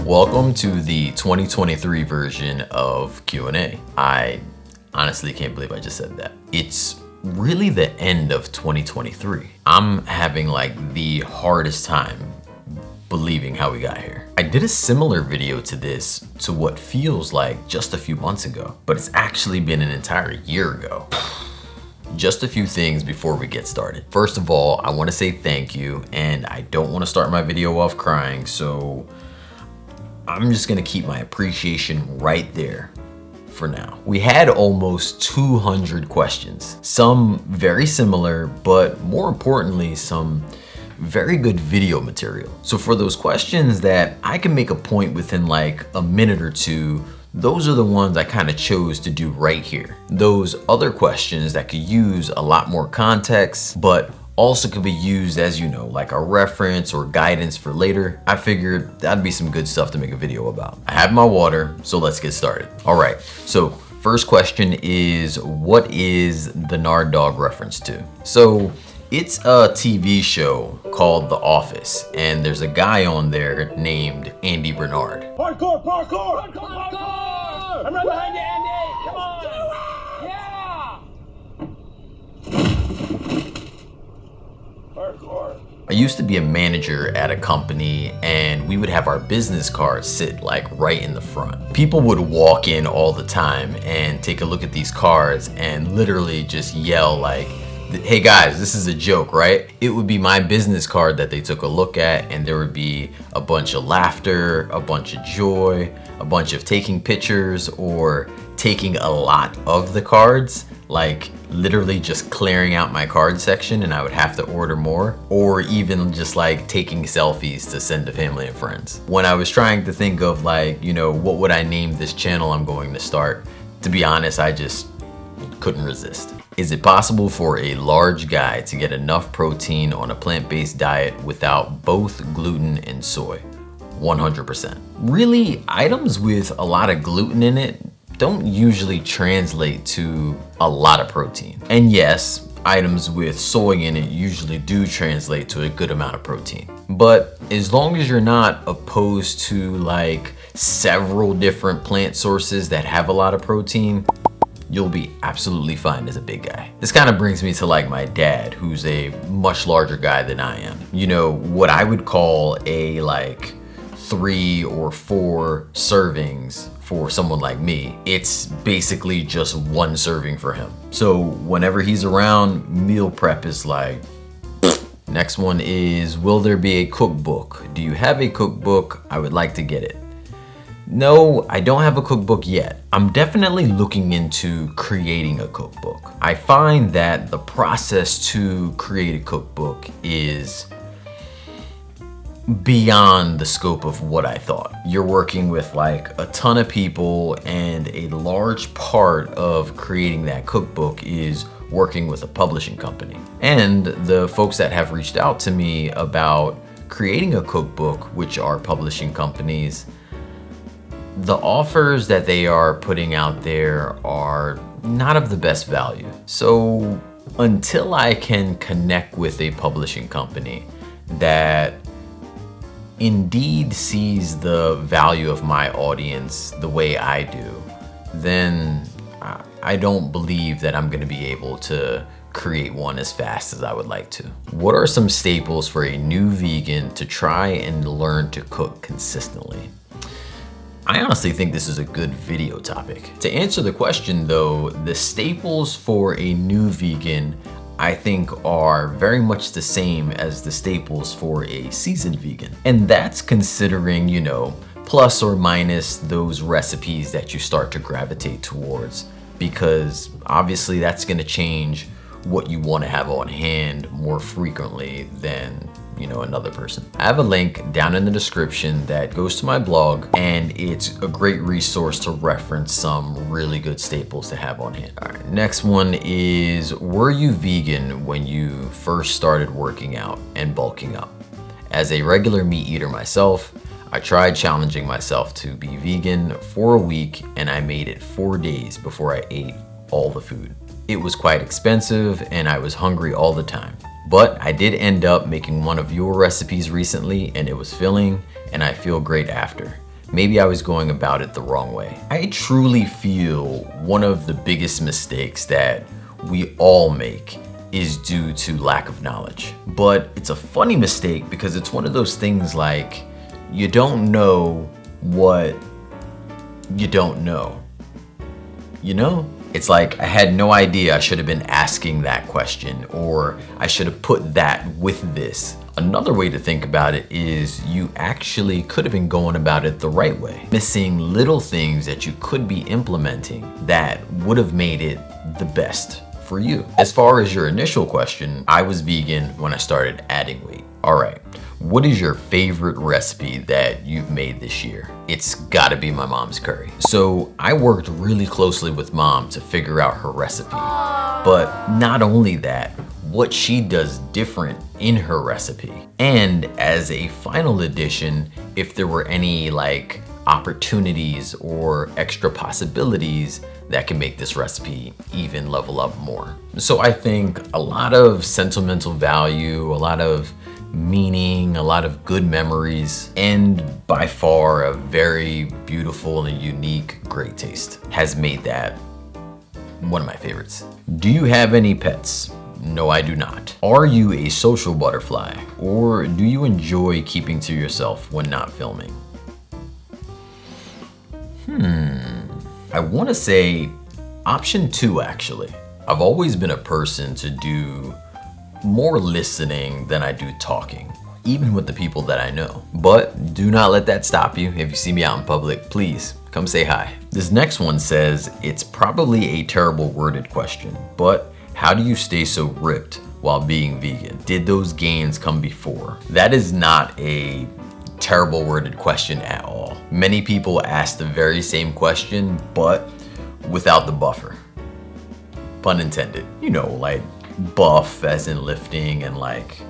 Welcome to the 2023 version of Q&A. I honestly can't believe I just said that. It's really the end of 2023. I'm having like the hardest time believing how we got here. I did a similar video to this to what feels like just a few months ago, but it's actually been an entire year ago. Just a few things before we get started. First of all, I want to say thank you, and I don't want to start my video off crying, so I'm just gonna keep my appreciation right there for now. We had almost 200 questions, some very similar, but more importantly, some very good video material. So for those questions that I can make a point within like a minute or two, those are the ones I kind of chose to do right here. Those other questions that could use a lot more context, but also could be used as, you know, like a reference or guidance for later, I figured that'd be some good stuff to make a video about. I have my water, so let's get started. All right, so first question is, what is the Nard Dog reference to? So it's a TV show called The Office, and there's a guy on there named Andy Bernard. Parkour, parkour! Parkour, parkour! I'm right behind you, Andy! Come on! Parkour. I used to be a manager at a company, and we would have our business cards sit like right in the front. People would walk in all the time and take a look at these cards and literally just yell like, "Hey guys, this is a joke, right?" It would be my business card that they took a look at, and there would be a bunch of laughter, a bunch of joy, a bunch of taking pictures or taking a lot of the cards, like literally just clearing out my card section and I would have to order more, or even just like taking selfies to send to family and friends. When I was trying to think of like, you know, what would I name this channel I'm going to start, to be honest, I just couldn't resist. Is it possible for a large guy to get enough protein on a plant-based diet without both gluten and soy? 100%. Really, items with a lot of gluten in it don't usually translate to a lot of protein. And yes, items with soy in it usually do translate to a good amount of protein. But as long as you're not opposed to like several different plant sources that have a lot of protein, you'll be absolutely fine as a big guy. This kind of brings me to like my dad, who's a much larger guy than I am. You know, what I would call a like 3 or 4 servings for someone like me, it's basically just 1 serving for him. So whenever he's around, meal prep is like, next one is, will there be a cookbook? Do you have a cookbook? I would like to get it. No, I don't have a cookbook yet. I'm definitely looking into creating a cookbook. I find that the process to create a cookbook is beyond the scope of what I thought. You're working with like a ton of people, and a large part of creating that cookbook is working with a publishing company. And the folks that have reached out to me about creating a cookbook, which are publishing companies, the offers that they are putting out there are not of the best value. So until I can connect with a publishing company that indeed sees the value of my audience the way I do, then I don't believe that I'm gonna be able to create one as fast as I would like to. What are some staples for a new vegan to try and learn to cook consistently? I honestly think this is a good video topic. To answer the question though, the staples for a new vegan I think are very much the same as the staples for a seasoned vegan. And that's considering, you know, plus or minus those recipes that you start to gravitate towards, because obviously that's gonna change what you wanna have on hand more frequently than, you know, another person. I have a link down in the description that goes to my blog, and it's a great resource to reference some really good staples to have on hand. All right, next one is, were you vegan when you first started working out and bulking up? As a regular meat eater myself, I tried challenging myself to be vegan for a week, and I made it 4 days before I ate all the food. It was quite expensive, and I was hungry all the time. But I did end up making one of your recipes recently, and it was filling, and I feel great after. maybe I was going about it the wrong way. I truly feel one of the biggest mistakes that we all make is due to lack of knowledge. But it's a funny mistake because it's one of those things like you don't know what you don't know. You know? It's like I had no idea I should have been asking that question, or I should have put that with this. Another way to think about it is you actually could have been going about it the right way, missing little things that you could be implementing that would have made it the best for you. As far as your initial question, I was vegan when I started adding weight. All right, what is your favorite recipe that you've made this year? It's gotta be my mom's curry. So I worked really closely with mom to figure out her recipe. But not only that, what she does different in her recipe. And as a final addition, if there were any like opportunities or extra possibilities that can make this recipe even level up more. So I think a lot of sentimental value, a lot of meaning, a lot of good memories, and by far a very beautiful and unique, great taste has made that one of my favorites. Do you have any pets? No, I do not. Are you a social butterfly, or do you enjoy keeping to yourself when not filming? I want to say option 2 actually. I've always been a person to do more listening than I do talking, even with the people that I know. But do not let that stop you. If you see me out in public, please come say hi. This next one says, it's probably a terrible worded question, but how do you stay so ripped while being vegan? Did those gains come before? That is not a terrible worded question at all. Many people ask the very same question, but without the buffer. Pun intended. You know, like buff as in lifting, and like,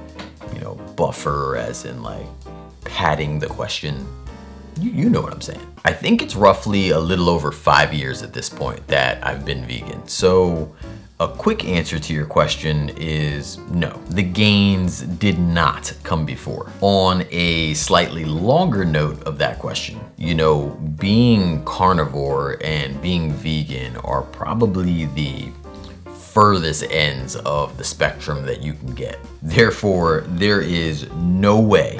you know, buffer as in like padding the question. You know what I'm saying. I think it's roughly a little over 5 years at this point that I've been vegan. So a quick answer to your question is no. The gains did not come before. On a slightly longer note of that question, you know, being carnivore and being vegan are probably the furthest ends of the spectrum that you can get. Therefore, there is no way.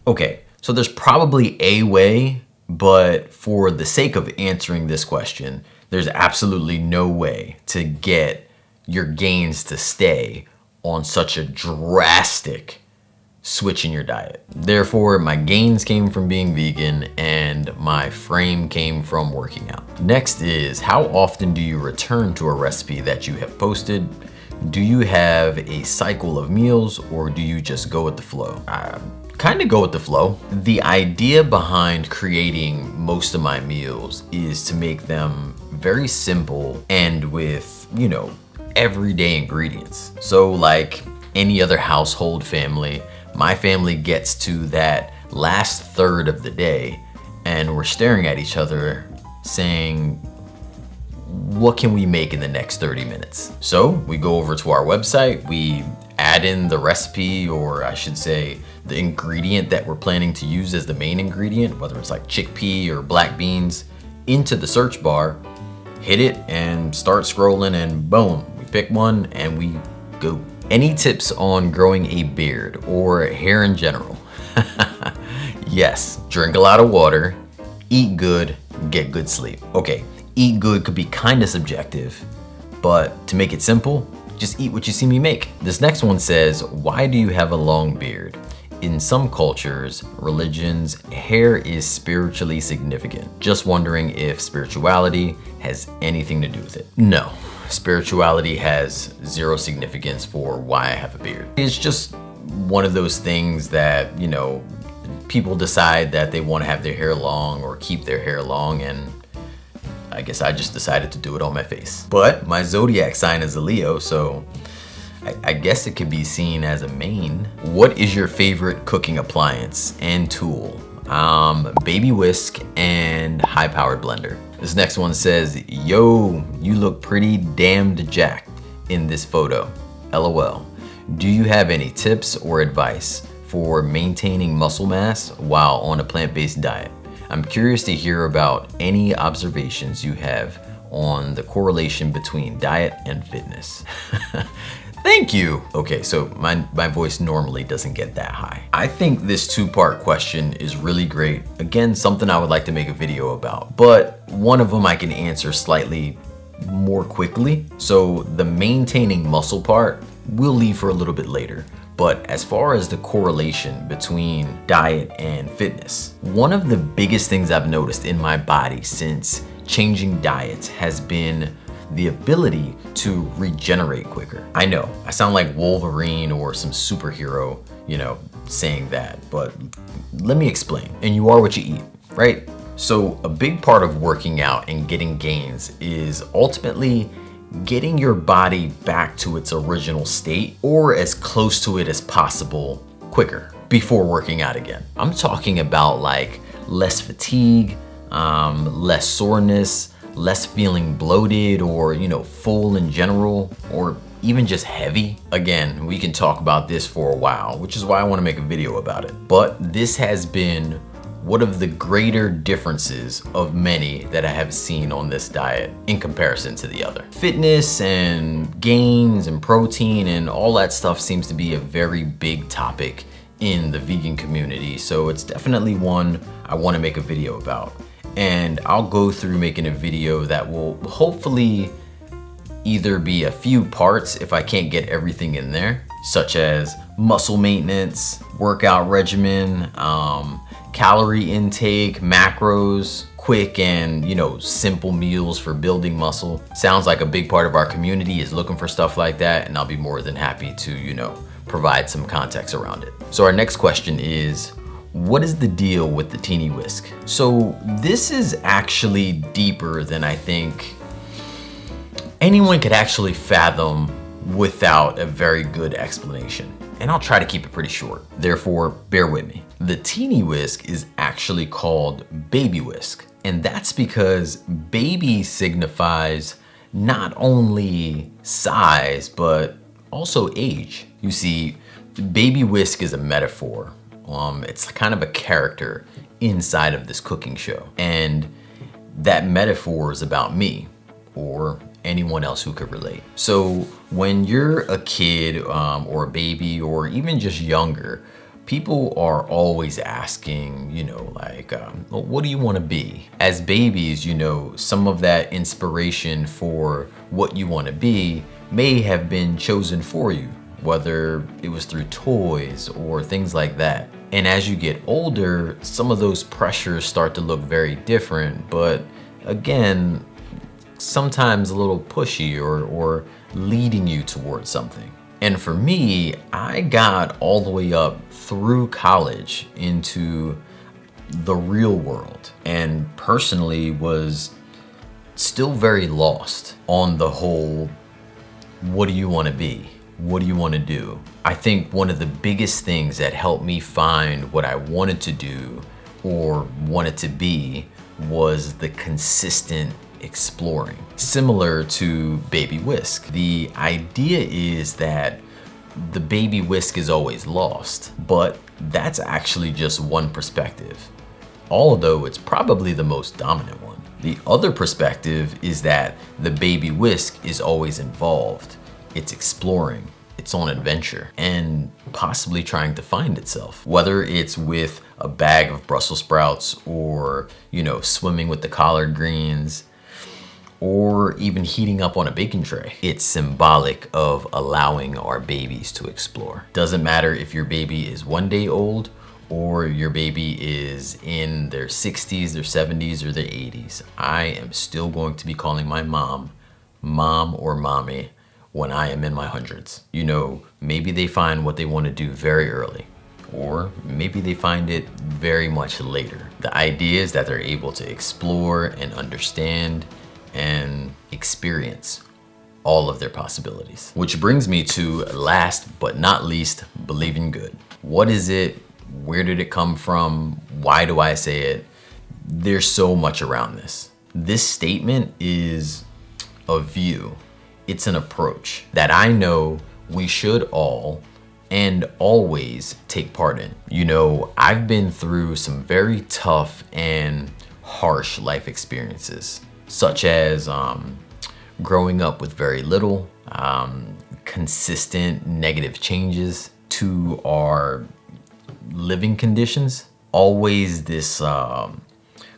Okay, so there's probably a way, but for the sake of answering this question, there's absolutely no way to get your gains to stay on such a drastic switch in your diet. Therefore, my gains came from being vegan and my frame came from working out. Next is, how often do you return to a recipe that you have posted? Do you have a cycle of meals, or do you just go with the flow? Kind of go with the flow. The idea behind creating most of my meals is to make them very simple and with, you know, everyday ingredients. So like any other household family, my family gets to that last third of the day and we're staring at each other saying, what can we make in the next 30 minutes? So we go over to our website, we add in the recipe, or I should say the ingredient that we're planning to use as the main ingredient, whether it's like chickpea or black beans, into the search bar, hit it and start scrolling, and boom, we pick one and we go. Any tips on growing a beard or hair in general? Yes, drink a lot of water, eat good, get good sleep. Okay, eat good could be kind of subjective, but to make it simple, just eat what you see me make. This next one says, why do you have a long beard? In some cultures, religions, hair is spiritually significant. Just wondering if spirituality has anything to do with it. No, spirituality has zero significance for why I have a beard. It's just one of those things that, you know, people decide that they want to have their hair long or keep their hair long, and I guess I just decided to do it on my face. But my zodiac sign is a Leo, so I guess it could be seen as a main. What is your favorite cooking appliance and tool? Baby whisk and high-powered blender. This next one says, yo, you look pretty damned jacked in this photo. LOL. Do you have any tips or advice for maintaining muscle mass while on a plant-based diet? I'm curious to hear about any observations you have on the correlation between diet and fitness. Thank you. Okay, so my voice normally doesn't get that high. I think this two-part question is really great. Again, something I would like to make a video about, but one of them I can answer slightly more quickly. So the maintaining muscle part, we'll leave for a little bit later. But as far as the correlation between diet and fitness, one of the biggest things I've noticed in my body since changing diets has been the ability to regenerate quicker. I know, I sound like Wolverine or some superhero, saying that, but let me explain. And you are what you eat, right? So a big part of working out and getting gains is ultimately getting your body back to its original state or as close to it as possible quicker before working out again. I'm talking about like less fatigue, less soreness, less feeling bloated or, full in general, or even just heavy. Again, we can talk about this for a while, which is why I want to make a video about it. But this has been one of the greater differences of many that I have seen on this diet in comparison to the other. Fitness and gains and protein and all that stuff seems to be a very big topic in the vegan community. So it's definitely one I want to make a video about. And I'll go through making a video that will hopefully either be a few parts if I can't get everything in there, such as muscle maintenance, workout regimen, calorie intake, macros, quick and simple meals for building muscle. Sounds like a big part of our community is looking for stuff like that, and I'll be more than happy to provide some context around it. So our next question is, what is the deal with the teeny whisk? So this is actually deeper than I think anyone could actually fathom without a very good explanation. And I'll try to keep it pretty short. Therefore, bear with me. The teeny whisk is actually called baby whisk. And that's because baby signifies not only size, but also age. You see, baby whisk is a metaphor. It's kind of a character inside of this cooking show. And that metaphor is about me or anyone else who could relate. So when you're a kid or a baby or even just younger, people are always asking, what do you want to be? As babies, some of that inspiration for what you want to be may have been chosen for you, whether it was through toys or things like that. And as you get older, some of those pressures start to look very different, but again, sometimes a little pushy or leading you towards something. And for me, I got all the way up through college into the real world and personally was still very lost on the whole, what do you want to be? What do you want to do? I think one of the biggest things that helped me find what I wanted to do or wanted to be was the consistent exploring. Similar to baby whisk. The idea is that the baby whisk is always lost, but that's actually just one perspective, although it's probably the most dominant one. The other perspective is that the baby whisk is always involved. It's exploring, it's on adventure, and possibly trying to find itself. Whether it's with a bag of Brussels sprouts or, swimming with the collard greens, or even heating up on a baking tray. It's symbolic of allowing our babies to explore. Doesn't matter if your baby is 1 day old or your baby is in their 60s, their 70s, or their 80s. I am still going to be calling my mom or mommy when I am in my hundreds. Maybe they find what they want to do very early, or maybe they find it very much later. The idea is that they're able to explore and understand and experience all of their possibilities. Which brings me to last but not least, believing good. What is it? Where did it come from? Why do I say it? There's so much around this. This statement is a view. It's an approach that I know we should all and always take part in. You know, I've been through some very tough and harsh life experiences, such as growing up with very little, consistent negative changes to our living conditions, always this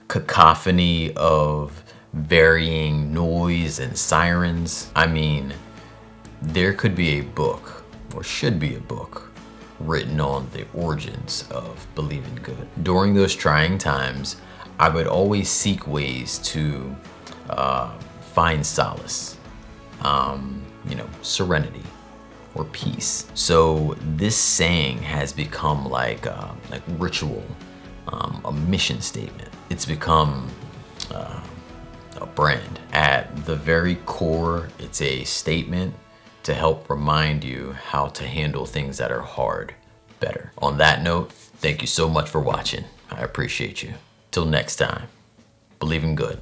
cacophony of varying noise and sirens. I mean, there could be a book, or should be a book, written on the origins of believing good. During those trying times, I would always seek ways to find solace, you know, serenity or peace. So this saying has become like ritual, a mission statement. It's become a brand. At the very core, it's a statement to help remind you how to handle things that are hard better. On that note, thank you so much for watching. I appreciate you. Till next time, believe in good.